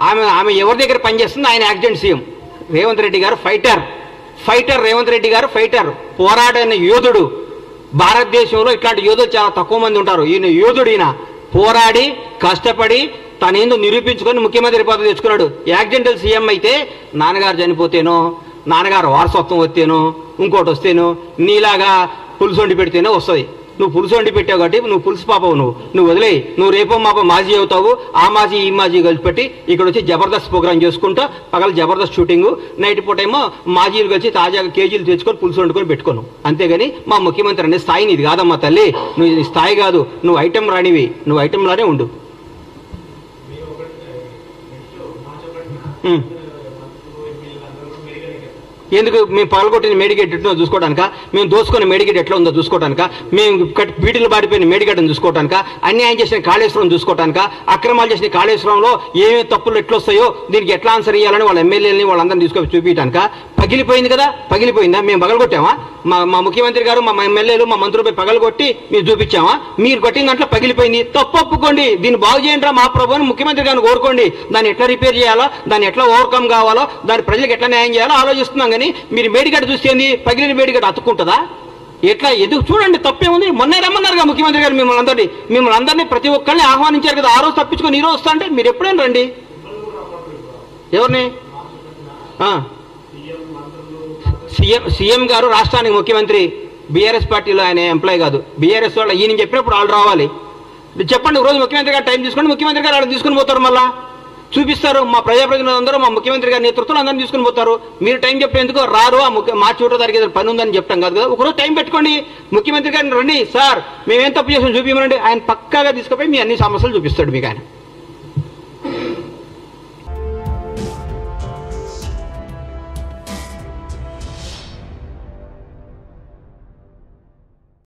ఆమె ఎవరి దగ్గర పనిచేస్తుంది? ఆయన యాక్సిడెంట్ సీఎం. రేవంత్ రెడ్డి గారు ఫైటర్ రేవంత్ రెడ్డి గారు ఫైటర్, పోరాడిన యోధుడు. భారతదేశంలో ఇట్లాంటి యోధులు చాలా తక్కువ మంది ఉంటారు. ఈయన యోధుడు. ఈయన పోరాడి కష్టపడి తనేందో నిరూపించుకొని ముఖ్యమంత్రి పదవి తెచ్చుకున్నాడు. యాక్సిడెంటల్ సీఎం అయితే నాన్నగారు చనిపోతేనో, నాన్నగారు వారసత్వం వస్తేనో, ఇంకోటి వస్తేనో, నీలాగా పులుసు వండి పెడితేనే వస్తుంది. నువ్వు పులుసు వండి పెట్టావు కాబట్టి నువ్వు పులుసు పాపవు. నువ్వు వదిలే. నువ్వు రేపో మాపో మాజీ అవుతావు. ఆ మాజీ ఈ మాజీ కలిసి పెట్టి ఇక్కడ వచ్చి జబర్దస్త్ ప్రోగ్రామ్ చేసుకుంటా, పగల జబర్దస్త్ షూటింగు, నైట్ పూట ఏమో మాజీలు కలిసి తాజాగా కేజీలు తెచ్చుకొని పులుసు వండుకొని పెట్టుకోను. అంతేగాని మా ముఖ్యమంత్రి అనే స్థాయి నీది కాదమ్మా తల్లి. నువ్వు నీ స్థాయి కాదు. నువ్వు ఐటెం రానివి. నువ్వు ఐటెంలానే ఉండు. ఎందుకు? మేము పగలగొట్టిన మేడిగేట్ ఎట్లా చూసుకోవడానిక? మేము దోసుకున్న మేడిగేట్ ఎట్లా ఉందో చూసుకోవడానిక? మేము బీటీలు బారిపోయిన మేడిగడ్డను చూసుకోవడానిక? అన్యాయం చేసిన కాళేశ్వరం చూసుకోవడానిక? అక్రమాలు చేసిన కాళేశ్వరంలో ఏమేమి తప్పులు ఎట్లొస్తాయో దీనికి ఎట్లా ఆన్సర్ ఇవ్వాలని వాళ్ళ ఎమ్మెల్యేలని వాళ్ళందరినీ తీసుకొని చూపించడానిక? పగిలిపోయింది కదా? పగిలిపోయిందా? మేము పగలగొట్టామా? మా ముఖ్యమంత్రి గారు, మా ఎమ్మెల్యేలు, మా మంత్రులపై పగలగొట్టి మీరు చూపించామా? మీరు కొట్టిన దాంట్లో పగిలిపోయింది. తప్పు ఒప్పుకోండి. దీన్ని బాగు చేయండి రా మా ప్రభుని ముఖ్యమంత్రి గారిని కోరుకోండి. దాన్ని ఎట్లా రిపేర్ చేయాలో, దాన్ని ఎట్లా ఓవర్కమ్ కావాలో, దాని ప్రజలకు ఎట్లా న్యాయం చేయాలో ఆలోచిస్తున్నాం. కానీ మీరు మేడిగడ్డ చూస్తేంది? పగిలిన మేడిగడ్డ అతుక్కుంటుందా? ఎట్లా? ఎందుకు? చూడండి, తప్పేముంది? మొన్నే రమ్మన్నారుగా ముఖ్యమంత్రి గారు మిమ్మల్ని అందరినీ ప్రతి ఒక్కరిని ఆహ్వానించారు కదా. ఆ రోజు తప్పించుకొని ఈ రోజు వస్తా అంటే మీరు ఎప్పుడైనా రండి. ఎవరిని? సీఎం గారు రాష్ట్రానికి ముఖ్యమంత్రి. బీఆర్ఎస్ పార్టీలో ఆయన ఎంప్లాయ్ కాదు. బీఆర్ఎస్ వాళ్ళు ఈయన చెప్పినప్పుడు వాళ్ళు రావాలి. చెప్పండి, రోజు ముఖ్యమంత్రి గారు టైం తీసుకోండి. ముఖ్యమంత్రి గారు వాళ్ళు తీసుకుని పోతారు. మళ్ళా చూపిస్తారు. మా ప్రజాప్రతినిధులు అందరూ మా ముఖ్యమంత్రి గారి నేతృత్వంలో అందరినీ తీసుకుని పోతారు. మీరు టైం చెప్పేందుకు రారు. మార్చి 1వ తారీఖు పని ఉందని చెప్తాం కాదు కదా. ఒకరోజు టైం పెట్టుకోండి. ముఖ్యమంత్రి గారిని రండి, సార్ మేమేం తప్పు చేసాం చూపించమనండి. ఆయన పక్కాగా తీసుకుపోయి మీ అన్ని సమస్యలు చూపిస్తాడు మీకు ఆయన.